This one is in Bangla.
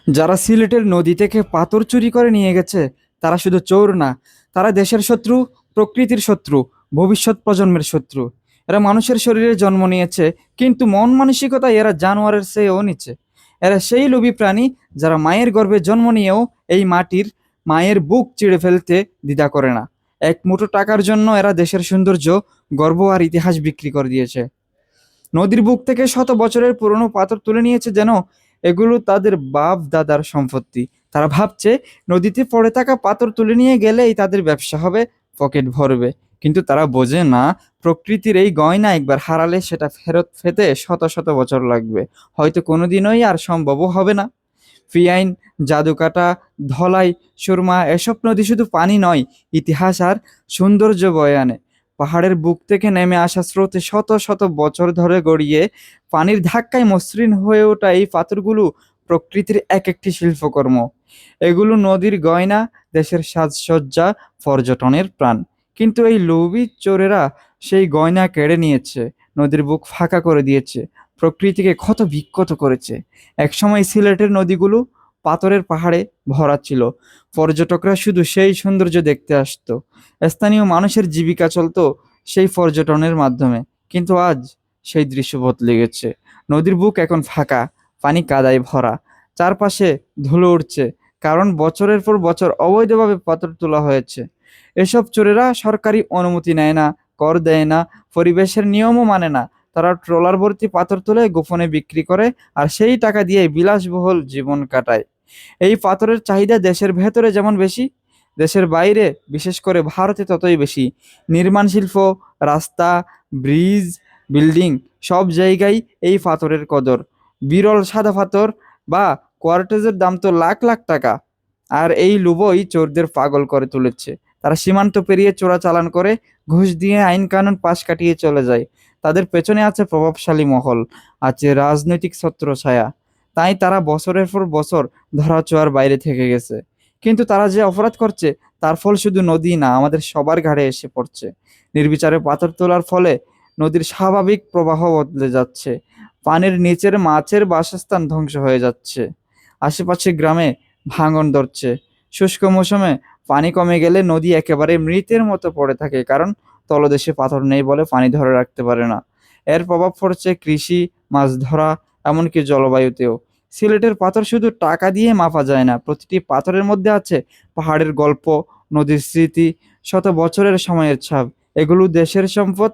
যারা সিলেটের নদী থেকে পাথর চুরি করে নিয়ে গেছে তারা শুধু চোর না, তারা দেশের শত্রু, প্রকৃতির শত্রু, ভবিষ্যৎ প্রজন্মের শত্রু। এরা মানুষের শরীরে জন্ম নিয়েছে, কিন্তু মন মানসিকতায় এরা জানোয়ারের চেয়েও নিচে। এরা সেই লোভী প্রাণী যারা মায়ের গর্ভে জন্ম নিয়েও এই মাটির মায়ের বুক চিড়ে ফেলতে দ্বিধা করে না। এক মুঠো টাকার জন্য এরা দেশের সৌন্দর্য, গর্ব আর ইতিহাস বিক্রি করে দিয়েছে। নদীর বুক থেকে শত বছরের পুরনো পাথর তুলে নিয়েছে যেন এগুলো তাদের বাপ দাদার সম্পত্তি। তারা ভাবছে নদীতে পড়ে থাকা পাথর তুলে নিয়ে গেলেই তাদের ব্যবসা হবে, পকেট ভরবে। কিন্তু তারা বোঝে না, প্রকৃতির এই গয়না একবার হারালে সেটা ফেরত পেতে শত শত বছর লাগবে, হয়তো কোনোদিনই আর সম্ভবও হবে না। ফিয়াইন, জাদুকাটা, ধলাই, সুরমা এসব নদী শুধু পানি নয়, ইতিহাস আর সৌন্দর্য বয়ে আনে। পাহাড়ের বুক থেকে নেমে আসা স্রোতে শত শত বছর ধরে গড়িয়ে পানির ধাক্কায় মসৃণ হয়ে ওঠা এই পাথরগুলো প্রকৃতির এক একটি শিল্পকর্ম। এগুলো নদীর গয়না, দেশের সাজসজ্জা, পর্যটনের প্রাণ। কিন্তু এই লোভী চোরেরা সেই গয়না কেড়ে নিয়েছে, নদীর বুক ফাঁকা করে দিয়েছে, প্রকৃতিকে ক্ষত বিক্ষত করেছে। একসময় সিলেটের নদীগুলো পাথরের পাহাড়ে ভরা ছিল, পর্যটকরা শুধু সেই সৌন্দর্য দেখতে আসতো, স্থানীয় মানুষের জীবিকা চলতো সেই পর্যটনের মাধ্যমে। কিন্তু আজ সেই দৃশ্য বদলে গেছে। নদীর বুক এখন ফাঁকা, পানি কাদায় ভরা, চারপাশে ধুলো উঠছে, কারণ বছরের পর বছর অবৈধভাবে পাথর তোলা হয়েছে। এসব চোরেরা সরকারি অনুমতি নেয় না, কর দেয় না, পরিবেশের নিয়মও মানে না। তারা ট্রলার ভর্তি পাথর তুলে গোপনে বিক্রি করে, আর সেই টাকা দিয়ে বিলাসবহুল জীবন কাটায়। এই পাথরের চাহিদা দেশের ভেতরে যেমন বেশি, দেশের বাইরে, বিশেষ করে ভারতে ততই বেশি। নির্মাণ শিল্প, রাস্তা, ব্রিজ, বিল্ডিং, সব জায়গায় এই পাথরের কদর। বিরল সাদা পাথর বা কোয়ার্টেজের দাম তো লাখ লাখ টাকা। আর এই লোভই চোরদের পাগল করে তুলেছে। তারা সীমান্ত পেরিয়ে চোরাচালান করে, ঘুষ দিয়ে আইন কানুন পাশ কাটিয়ে চলে যায়। তাদের পেছনে আছে প্রভাবশালী মহল, আছে রাজনৈতিক ছত্রছায়া। তাই তারা বছরের পর বছর ধরাছোঁয়ার বাইরে থেকে গেছে। কিন্তু তারা যে অপরাধ করছে তার ফল শুধু নদী না, আমাদের সবার ঘাড়ে এসে পড়ছে। নির্বিচারে পাথর তোলার ফলে নদীর স্বাভাবিক প্রবাহ বদলে যাচ্ছে, পানির নিচের মাছের বাসস্থান ধ্বংস হয়ে যাচ্ছে, আশেপাশে গ্রামে ভাঙন ধরছে। শুষ্ক মৌসুমে পানি কমে গেলে নদী একেবারে মৃতের মতো পড়ে থাকে, কারণ তলদেশে পাথর নেই বলে পানি ধরে রাখতে পারে না। এর প্রভাব পড়ছে কৃষি, মাছ ধরা, এমনকি জলবায়ুতেও। সিলেটের পাথর শুধু টাকা দিয়ে মাপা যায় না, প্রতিটি পাথরের মধ্যে আছে পাহাড়ের গল্প, নদীর স্মৃতি, শত বছরের সময়ের ছাপ। এগুলো দেশের সম্পদ,